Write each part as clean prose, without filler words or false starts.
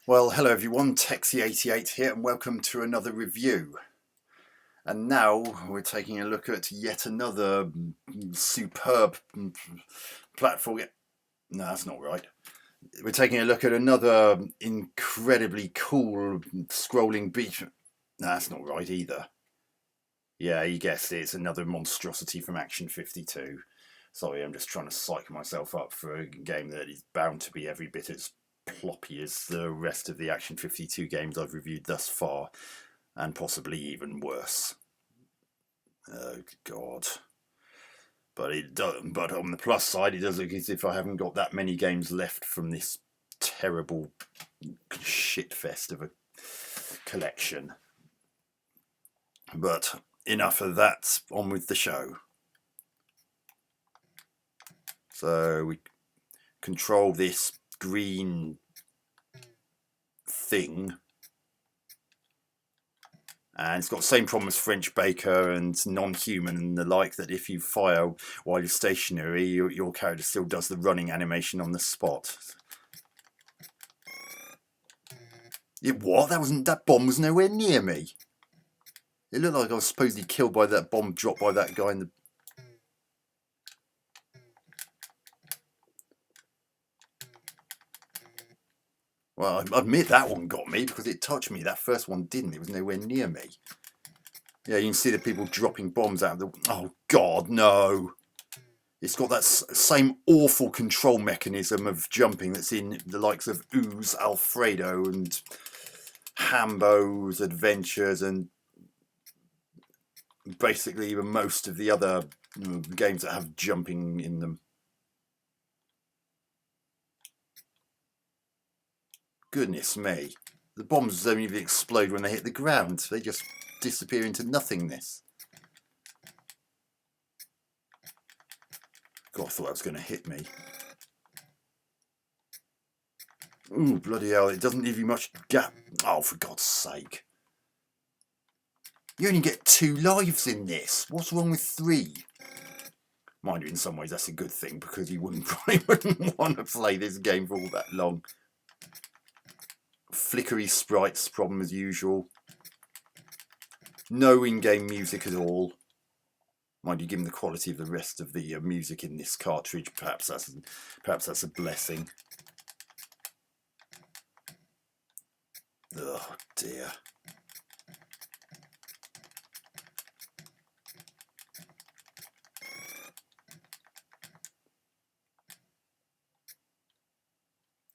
Well, hello everyone, Texie88 here, and welcome to another review. And now we're taking a look at yet another superb platform. No, that's not right. We're taking a look at another incredibly cool scrolling beach. No, that's not right either. Yeah, you guessed it. It's another monstrosity from Action 52. Sorry, I'm just trying to psych myself up for a game that is bound to be every bit as ploppy as the rest of the Action 52 games I've reviewed thus far, and possibly even worse. Oh God! But on the plus side, it does look as if I haven't got that many games left from this terrible shitfest of a collection. But enough of that. On with the show. So we control this green thing, and it's got the same problem as French Baker and non-human and the like, that if you fire while you're stationary, your character still does the running animation on the spot. What? That bomb was nowhere near me. It looked like I was supposedly killed by that bomb dropped by that guy in the... Well, I admit that one got me because it touched me. That first one didn't. It was nowhere near me. Yeah, you can see the people dropping bombs out of the... Oh, God, no. It's got that same awful control mechanism of jumping that's in the likes of Ooze, Alfredo, and Hambo's Adventures, and basically even most of the other games that have jumping in them. Goodness me. The bombs don't even explode when they hit the ground. They just disappear into nothingness. God, I thought that was going to hit me. Ooh, bloody hell, it doesn't leave you much gap. Oh, for God's sake. You only get 2 lives in this. What's wrong with 3? Mind you, in some ways that's a good thing, because you probably wouldn't want to play this game for all that long. Flickery sprites problem as usual. No in-game music at all. Mind you, given the quality of the rest of the music in this cartridge, perhaps that's a blessing. Oh dear.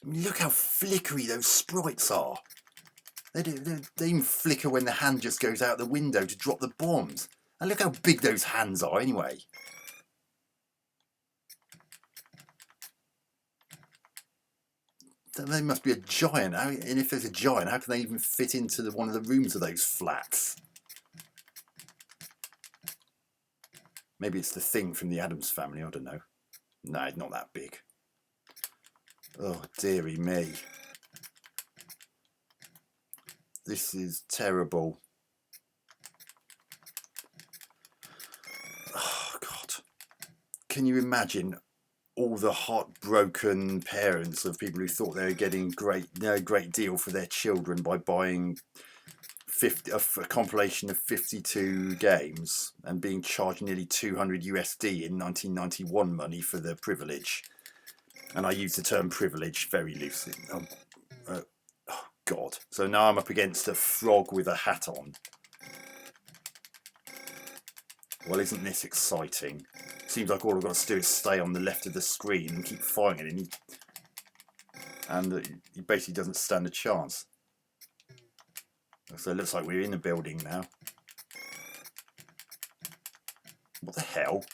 I mean, look how flickery those sprites are. They even flicker when the hand just goes out the window to drop the bombs. And look how big those hands are anyway. They must be a giant. And if there's a giant, how can they even fit into one of the rooms of those flats? Maybe it's the Thing from the Addams Family, I don't know. No, it's not that big. Oh, dearie me. This is terrible. Oh, God. Can you imagine all the heartbroken parents of people who thought they were getting a great deal for their children by buying a compilation of 52 games and being charged nearly 200 USD in 1991 money for the privilege? And I use the term privilege very loosely. Oh God. So now I'm up against a frog with a hat on. Well, isn't this exciting? Seems like all I've got to do is stay on the left of the screen and keep firing it, and he basically doesn't stand a chance. So it looks like we're in a building now. What the hell?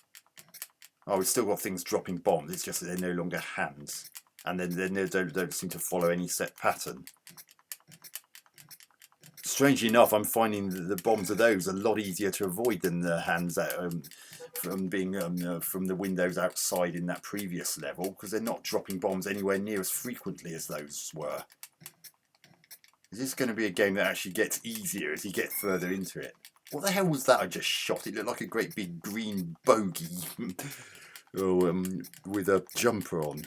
Oh, we've still got things dropping bombs. It's just that they're no longer hands, and then they don't seem to follow any set pattern. Strangely enough, I'm finding that the bombs of those are a lot easier to avoid than the hands that, from the windows outside in that previous level, because they're not dropping bombs anywhere near as frequently as those were. Is this going to be a game that actually gets easier as you get further into it? What the hell was that I just shot? It looked like a great big green bogey with a jumper on.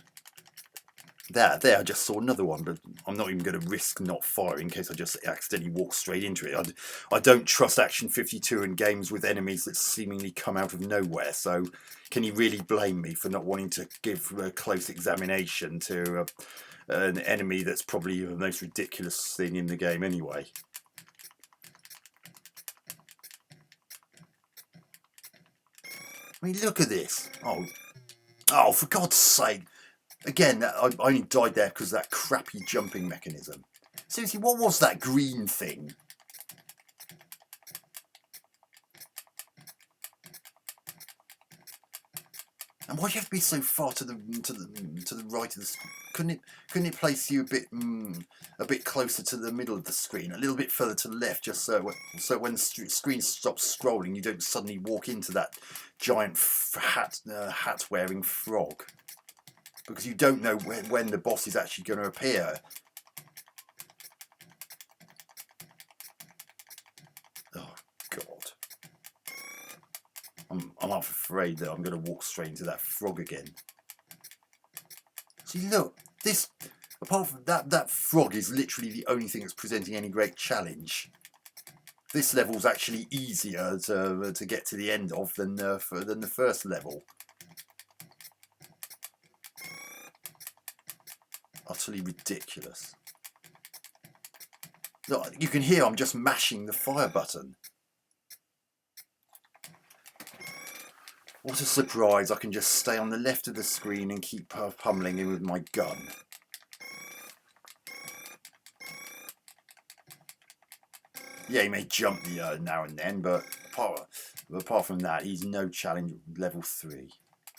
There, I just saw another one, but I'm not even going to risk not firing in case I just accidentally walk straight into it. I don't trust Action 52 in games with enemies that seemingly come out of nowhere, so can you really blame me for not wanting to give a close examination to an enemy that's probably the most ridiculous thing in the game anyway? I mean, look at this. Oh, for God's sake. Again, I only died there because of that crappy jumping mechanism. Seriously, what was that green thing? And why do you have to be so far to the right of the screen? Couldn't it place you a bit closer to the middle of the screen, a little bit further to the left, just so when the screen stops scrolling, you don't suddenly walk into that giant hat wearing frog, because you don't know when the boss is actually going to appear. Oh God. I'm half afraid that I'm going to walk straight into that frog again. See, look, this, apart from that frog is literally the only thing that's presenting any great challenge. This level's actually easier to get to the end of than the first level. Utterly ridiculous. Look, you can hear I'm just mashing the fire button. What a surprise, I can just stay on the left of the screen and keep pummeling him with my gun. Yeah, he may jump now and then, but apart from that, he's no challenge. Level 3.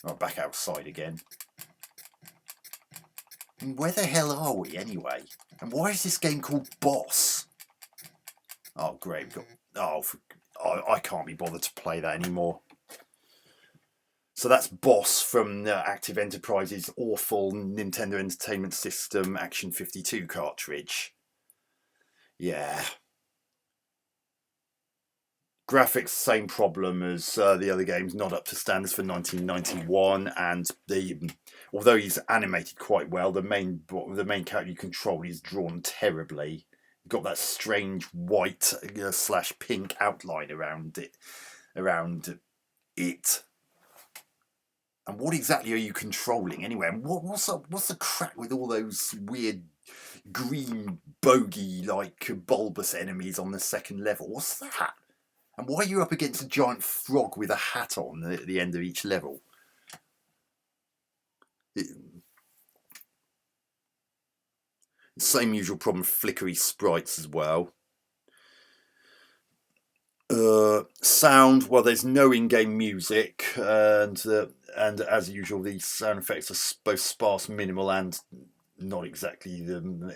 Oh, back outside again. Where the hell are we anyway? And why is this game called Boss? Oh, great. I can't be bothered to play that anymore. So that's Boss from Active Enterprise's awful Nintendo Entertainment System Action 52 cartridge. Yeah. Graphics, same problem as the other games, not up to standards for 1991, and although he's animated quite well, the main character you control is drawn terribly. You've got that strange white / pink outline around it. And what exactly are you controlling anyway? And what's the crack with all those weird green bogey-like bulbous enemies on the second level? What's that? And why are you up against a giant frog with a hat on at the end of each level? Same usual problem, flickery sprites as well. Sound, well, there's no in-game music, and as usual, these sound effects are both sparse, minimal, and not exactly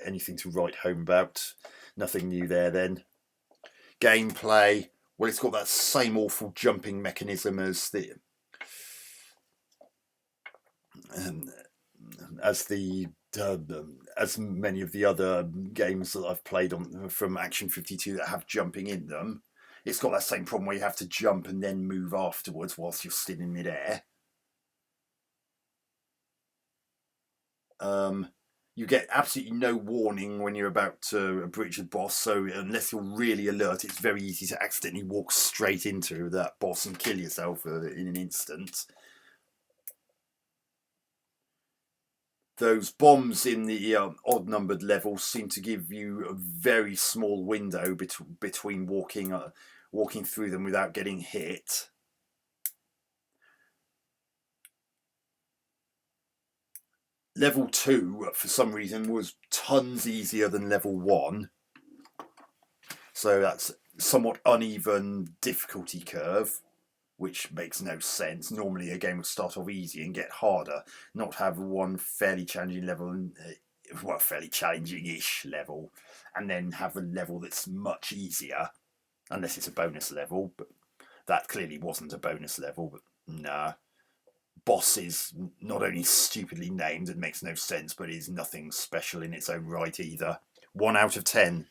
anything to write home about. Nothing new there then. Gameplay, well, it's got that same awful jumping mechanism as as many of the other games that I've played from Action 52 that have jumping in them. It's got that same problem where you have to jump and then move afterwards whilst you're still in midair. You get absolutely no warning when you're about to breach a boss, so unless you're really alert, it's very easy to accidentally walk straight into that boss and kill yourself in an instant. Those bombs in the odd-numbered levels seem to give you a very small window between walking through them without getting hit. Level 2, for some reason, was tons easier than level 1. So that's somewhat uneven difficulty curve, which makes no sense. Normally a game would start off easy and get harder, not have one fairly challenging level, well, fairly challenging-ish level, and then have a level that's much easier, unless it's a bonus level, but that clearly wasn't a bonus level, but nah. Boss is not only stupidly named and makes no sense, but is nothing special in its own right either. 1 out of 10.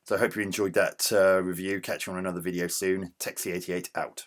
So I hope you enjoyed that review. Catch you on another video soon. Texie88 out.